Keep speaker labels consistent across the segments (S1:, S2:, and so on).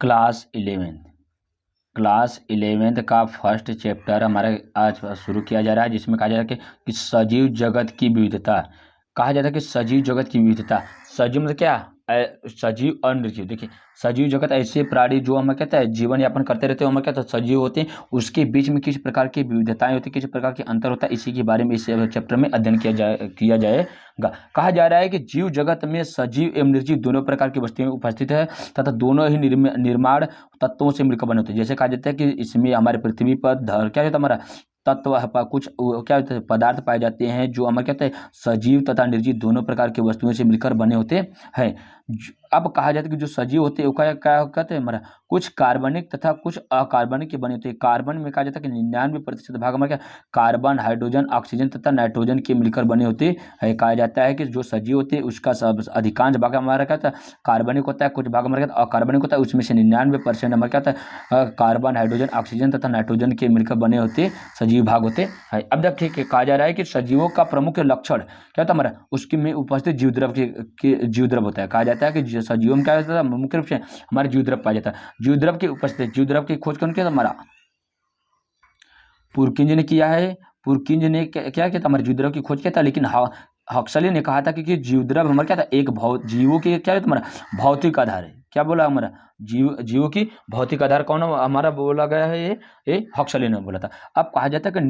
S1: Class 11th का first chapter हमारा आज शुरू किया जा रहा है, जिसमें कहा जा रहा है कि सजीव जगत की विविधता। कहा जाता है कि सजीव जगत की विविधता, सजीव मतलब क्या, सजीव और निर्जीव। देखिए, सजीव जगत ऐसे प्राणी जो हमें कहता है जीवन यापन करते रहते हैं, हमें कहता है सजीव होते हैं, उसके बीच में किस प्रकार की विविधताएं होती है, किस प्रकार के अंतर होता है, इसी के बारे में इस चैप्टर में अध्ययन किया जाएगा। कहा जा रहा है कि जीव जगत में सजीव एवं निर्जीव दोनों प्रकार की वस्तुएं उपस्थित है तथा दोनों ही निर्माण तत्वों से मिलकर बने होते हैं। जैसे कहा जाता है कि इसमें हमारे पृथ्वी पर क्या होता है, हमारा तत्व कुछ क्या होते हैं, पदार्थ पाए जाते हैं जो हमारे कहते हैं सजीव तथा निर्जीव दोनों प्रकार की वस्तुओं से मिलकर बने होते हैं। अब कहा जाता है कि जो सजीव होते हैं वो क्या कहते हैं, हमारा कुछ कार्बनिक तथा कुछ अकार्बनिक के बने होते हैं। कार्बन में कहा जाता है कि 99% भाग हमारे क्या कार्बन, हाइड्रोजन, ऑक्सीजन तथा नाइट्रोजन के मिलकर बने होते हैं। कहा जाता है कि जो सजीव होते हैं उसका सब अधिकांश भाग हमारा क्या होता है कार्बनिक होता है, कुछ भाग हमारा क्या अकार्बनिक होता है, उसमें से 99% हमारा क्या होता है कार्बन, हाइड्रोजन, ऑक्सीजन तथा नाइट्रोजन के मिलकर बने होते सजीव भाग होते हैं। अब जब ठीक है, कहा जा रहा है कि सजीवों का प्रमुख लक्षण क्या होता है हमारा, उसके में उपस्थित जीवद्रव के जीवद्रव होता है। कहा जाता है कि सजीवों में क्या होता है, मुख्य रूप से हमारे जीवद्रव पाया जाता है। जीवद्रव की उपस्थिति, जीवद्रव की खोज कौन किया था, हमारा पुरकिंज ने किया है। पुरकिंज ने क्या किया था, हमारे जीवद्रव की खोज किया था। लेकिन हक्सली ने कहा था कि जीवद्रव हमारा क्या था, एक जीवों के क्या है हमारा भौतिक आधार है। क्या बोला, हमारा जीवों की भौतिक आधार कौन हमारा बोला गया है, ये हक्सली ने बोला था। अब कहा जाता है कि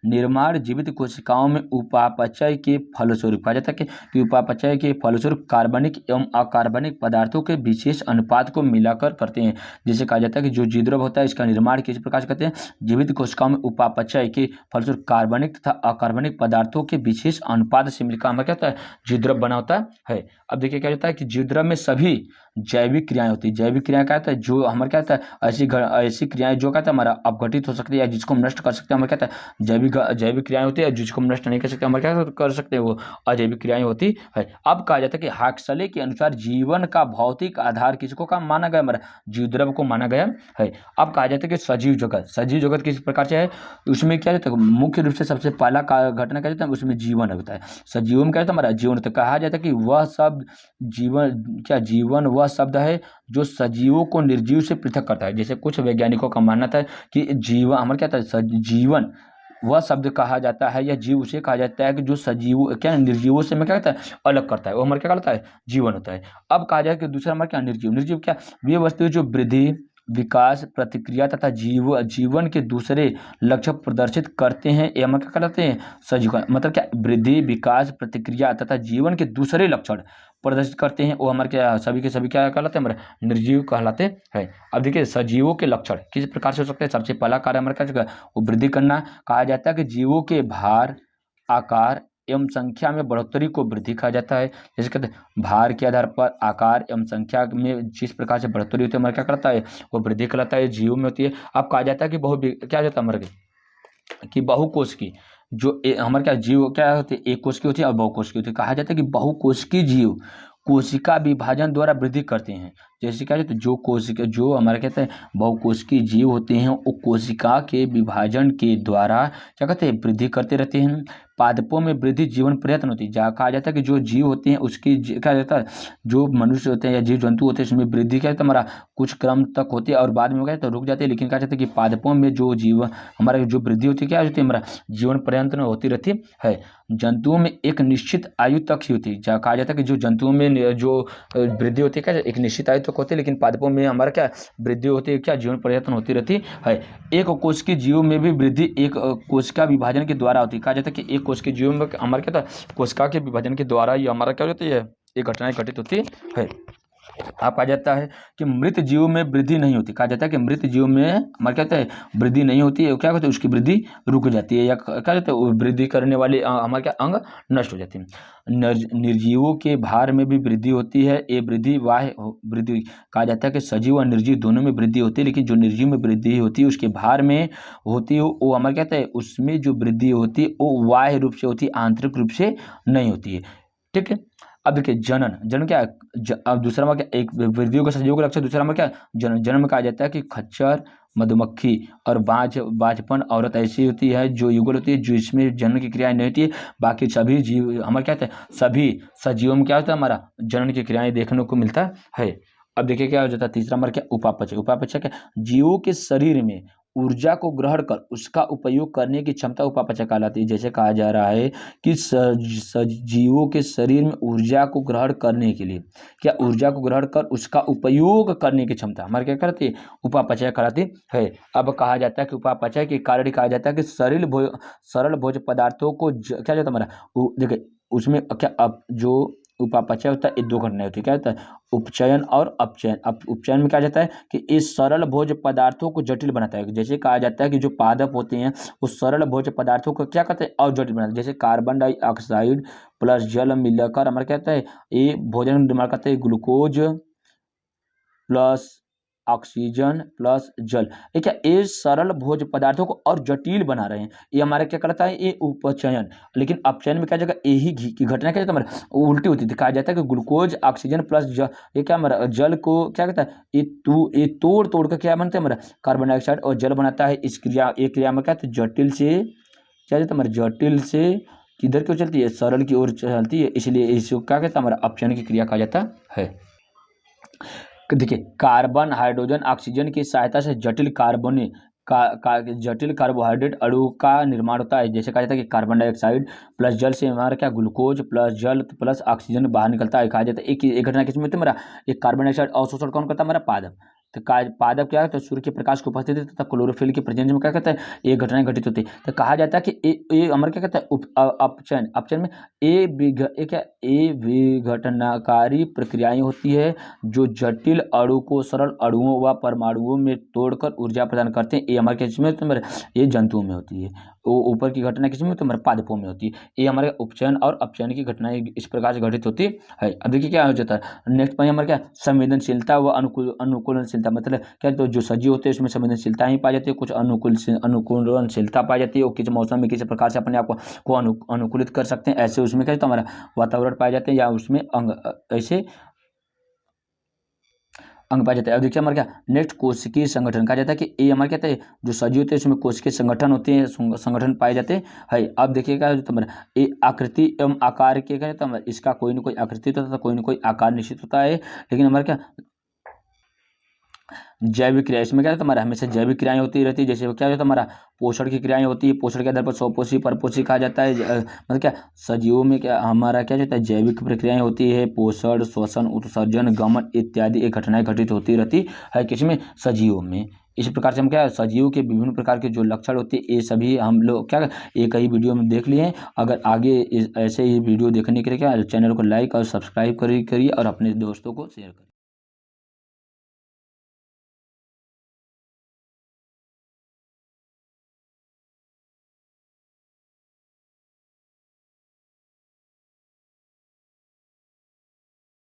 S1: निर्माण जीवित कोशिकाओं में उपापचय के फलस्वरूप, कहा जाता है कि उपापचय के फलस्वरूप कार्बनिक एवं अकार्बनिक पदार्थों के विशेष अनुपात को मिलाकर करते हैं। जैसे कहा जाता है कि जो जीवद्रव होता है इसका निर्माण किस प्रकार से करते हैं, जीवित कोशिकाओं में उपापचय के फलस्वरूप कार्बनिक तथा अकार्बनिक पदार्थों के विशेष अनुपात से मिलकर हमारा क्या होता है जीवद्रव बना होता है। अब देखिए क्या होता है कि जीवद्रव में सभी जैविक क्रियाएं होती है। जैविक क्रियाएं क्या होता है, जो हमारा क्या होता है ऐसी क्रियाएं जो कहता है हमारा अपघटित हो सकती है या जिसको हम नष्ट कर सकते हैं, हमारा क्या होता है जैविक क्रियाएं होती है। जिसको हम नष्ट नहीं कर सकते, हमारा क्या कर सकते हैं, वो अजैविक क्रियाएं होती है। अब कहा जाता है कि हक्सले के अनुसार जीवन का भौतिक आधार किसको का माना गया, हमारा जीवद्रव को माना गया है। अब कहा जाता है कि सजीव जगत किस प्रकार से है, उसमें क्या होता है मुख्य रूप से सबसे पहला घटना क्या होता है, उसमें जीवन होता है। सजीवों में क्या होता है, हमारा जीवन होता है। कहा जाता है कि वह शब्द जीवन वह शब्द है जो सजीवों को निर्जीव से पृथक करता है। जैसे कुछ वैज्ञानिकों का मानना था कि जीवन हमारा क्या था, जीवन वह शब्द कहा जाता है या जीव उसे कहा जाता है कि जो सजीव क्या निर्जीवों से में क्या कहता है अलग करता है, वो हमारा क्या कहलाता है जीवन होता है। अब कहा जाए कि दूसरा हमारा क्या निर्जीव क्या वे वस्तुएं जो वृद्धि, विकास, प्रतिक्रिया तथा जीवन के दूसरे लक्ष्य प्रदर्शित करते हैं, ये हमारे क्या कहलाते हैं सजीव। मतलब क्या वृद्धि, विकास, प्रतिक्रिया तथा जीवन के दूसरे लक्षण प्रदर्शित करते हैं, वो हमारे क्या सभी के सभी क्या कहलाते हैं, हमारे निर्जीव कहलाते हैं। अब देखिए सजीवों के लक्षण किस प्रकार से हो सकते हैं। सबसे पहला कार्य हमारा क्या वो वृद्धि करना। कहा जाता है कि जीवों के भार, आकार एवं संख्या में बढ़ोतरी को वृद्धि कहा जाता है। जैसे कहते हैं भार के आधार पर आकार एवं संख्या में जिस प्रकार से बढ़ोतरी होती है, हमारा क्या कहलाता है वो वृद्धि कहलाता है, जीवों में होती है। अब कहा जाता है कि क्या जाता है हमारे कि बहुकोश की जो हमारे क्या जीव क्या होते हैं, एक कोश की होती है और बहुकोश की होती है। कहा जाता है कि बहुकोश की जीव कोशिका विभाजन द्वारा वृद्धि करते हैं। जैसे क्या कहते हैं जो हमारे कहते हैं बहुकोशिकीय जीव होते हैं वो कोशिका के विभाजन के द्वारा क्या कहते हैं वृद्धि करते रहते हैं। पादपों में वृद्धि जीवन प्रयत्न होती है। कहा जाता है कि जो जीव होते हैं उसकी क्या जाता है जो मनुष्य होते हैं या जीव जंतु होते हैं उसमें वृद्धि क्या होता है हमारा कुछ क्रम तक होती है और बाद में क्या तो रुक जाती है। लेकिन क्या कहते हैं कि पादपों में जो जीव हमारा जो वृद्धि होती है क्या होती है हमारा जीवन पर्यंत होती रहती है। जंतुओं में एक निश्चित आयु तक ही होती है। कहा जाता है कि जो जंतुओं में जो वृद्धि होती है क्या एक निश्चित आयु तक होती है, लेकिन पादपों में हमारा क्या वृद्धि होती है क्या जीवन परिवर्तन होती रहती है। एक कोश की जीवों में भी वृद्धि एक कोशिका विभाजन के द्वारा होती है। कहा जाता है कि एक कोश के जीवों में हमारा क्या था कोशिका के विभाजन के द्वारा ये हमारा क्या होती है ये घटनाएं घटित होती है। आप कहा जाता है कि मृत जीवों में वृद्धि नहीं होती। कहा जाता है कि मृत जीवों में हमारे क्या होता है वृद्धि नहीं होती है। क्या होता है उसकी वृद्धि रुक जाती है या क्या कहते हैं वृद्धि करने वाले हमारे क्या अंग नष्ट हो जाते हैं। निर्जीवों के भार में भी वृद्धि होती है। ये वृद्धि वृद्धि कहा जाता है कि सजीव और निर्जीव दोनों में वृद्धि होती है, लेकिन जो निर्जीव में वृद्धि होती है उसके भार में होती है वो हमारे कहते हैं उसमें जो वृद्धि होती है वो बाह्य रूप से होती है, आंतरिक रूप से नहीं होती है। ठीक है। अब देखिए जनन क्या अब दूसरा में क्या एक वृद्धियों का सजीवों का लक्षण दूसरा में क्या जन्म में कहा जाता है कि खच्चर, मधुमक्खी और बाजपन औरत ऐसी होती है जो युगल होती है जिसमें जन्म की क्रियाएं नहीं होती है। बाकी सभी जीव हमारे क्या होता है सभी सजीवों में क्या होता है हमारा जनन की क्रियाएं देखने को मिलता है। अब देखिए क्या हो जाता है, तीसरा नंबर क्या, उपापचय। उपापचय क्या, जीवों के शरीर में ऊर्जा को ग्रहण कर उसका उपयोग करने की क्षमता उपापचय कहलाती है। जैसे कहा जा रहा है कि सजीवों के शरीर में ऊर्जा को ग्रहण करने के लिए, क्या, ऊर्जा को ग्रहण कर उसका उपयोग करने की क्षमता हमारे क्या करती है, उपापचय कहलाती है। अब कहा जाता है कि उपापचय के कारण कहा जाता है कि सरल भोज्य पदार्थों को क्या जाता है हमारा, देखिए उसमें क्या, अब जो उपापचय होता है ये दो घटनाएं होती है, क्या होता है, उपचयन और अपचयन। अब उपचयन में क्या जाता है कि इस सरल भोज्य पदार्थों को जटिल बनाता है। जैसे कहा जाता है कि जो पादप होते हैं उस सरल भोज्य पदार्थों को क्या करते हैं, और जटिल बनाते हैं। जैसे कार्बन डाइऑक्साइड प्लस जल मिलाकर हमारा क्या होता है, ये भोजन निर्माण करते हैं, ग्लूकोज प्लस ऑक्सीजन प्लस जल। ये क्या, ये सरल भोज्य पदार्थों को और जटिल बना रहे हैं, ये हमारे क्या करता है, ये उपचयन। लेकिन अपचयन में क्या जगह यही की घटना क्या जाता है हमारा, उल्टी होती है। कहा जाता है कि ग्लूकोज ऑक्सीजन प्लस जल, ये क्या हमारा जल को क्या कहता है, ये तोड़ तोड़ कर क्या बनता है हमारा, कार्बन डाइऑक्साइड और जल बनाता है। इस क्रिया, एक क्रिया में क्या है, जटिल से क्या जाता है हमारा, जटिल से किधर क्यों चलती है, सरल की ओर चलती है, इसलिए इसको क्या कहता है हमारा, अपचयन की क्रिया कहा जाता है। देखिए कार्बन हाइड्रोजन ऑक्सीजन की सहायता से जटिल कार्बोहाइड्रेट अणु का निर्माण होता है। जैसे कहा जाता है कि कार्बन डाइऑक्साइड प्लस जल से हमारा क्या, ग्लूकोज प्लस जल प्लस ऑक्सीजन बाहर निकलता है। कहा जाता है एक घटना किसमें होती है हमारा, एक कार्बन डाइऑक्साइड अवशोषण कौन करता है हमारा, पादप। तो पादप क्या है, तो सूर्य के प्रकाश की उपस्थिति तथा क्लोरोफिल की प्रेजेंस में क्या कहता है, ये घटनाएं घटित होती है। तो कहा जाता है कि ये हमारा क्या कहता है, अपचयन। अपचयन में ये विघटनकारी प्रक्रियाएं होती है जो जटिल अणु को सरल अणुओं व परमाणुओं में तोड़कर ऊर्जा प्रदान करते हैं। ये हमारे किसमें, तो ये जंतुओं में होती है। वो ऊपर की घटना किसमें, तो हमारे पादपों में होती है। ये हमारे उपचयन और अपचयन की घटनाएं इस प्रकार से घटित होती है। अब देखिए क्या हो जाता है, नेक्स्ट पॉइंट हमारे क्या, संवेदनशीलता व अनुकूलनशीलता। मतलब क्या, तो जो सजीव होते हैं उसमें संवेदनशीलता ही पाई जाती है, कुछ अनुकूलनशीलता पाई जाती है, वो किस मौसम में किस प्रकार से अपने आप को अनुकूलित कर सकते हैं, ऐसे उसमें क्या, तो हमारा वातावरण पाए जाते हैं, या उसमें ऐसे अंग पाए जाते हैं। अब देखिए हमारे क्या, नेक्स्ट कोशिकीय संगठन कहा जाता है कि ये हमारे क्या है, जो सजीव होते हैं उसमें कोशिकीय संगठन होते हैं, संगठन पाए जाते हैं। अब देखिएगा जो हमारा ये आकृति एवं आकार के क्या जाता है, इसका कोई ना कोई आकृति होता है, कोई ना कोई आकार निश्चित होता है। लेकिन हमारे क्या, जैविक क्रिया, इसमें क्या है हमारा, हमेशा जैविक क्रियाएं होती रहती है। जैसे क्या होता है हमारा, पोषण की क्रियाएं होती है, पोषण के आधार पर स्वपोषी परपोषी कहा जाता है। मतलब क्या, सजीवों में क्या हमारा क्या होता है, जैविक प्रक्रियाएं होती है, पोषण, श्वसन, उत्सर्जन, गमन इत्यादि घटनाएं घटित होती रहती है किसमें, सजीवों में। इस प्रकार से हम क्या, सजीव के विभिन्न प्रकार के जो लक्षण होते हैं ये सभी हम लोग क्या एक ही वीडियो में देख लिए हैं। अगर आगे ऐसे ही वीडियो देखने के लिए क्या, चैनल को लाइक और सब्सक्राइब करिए और अपने दोस्तों को शेयर करिए।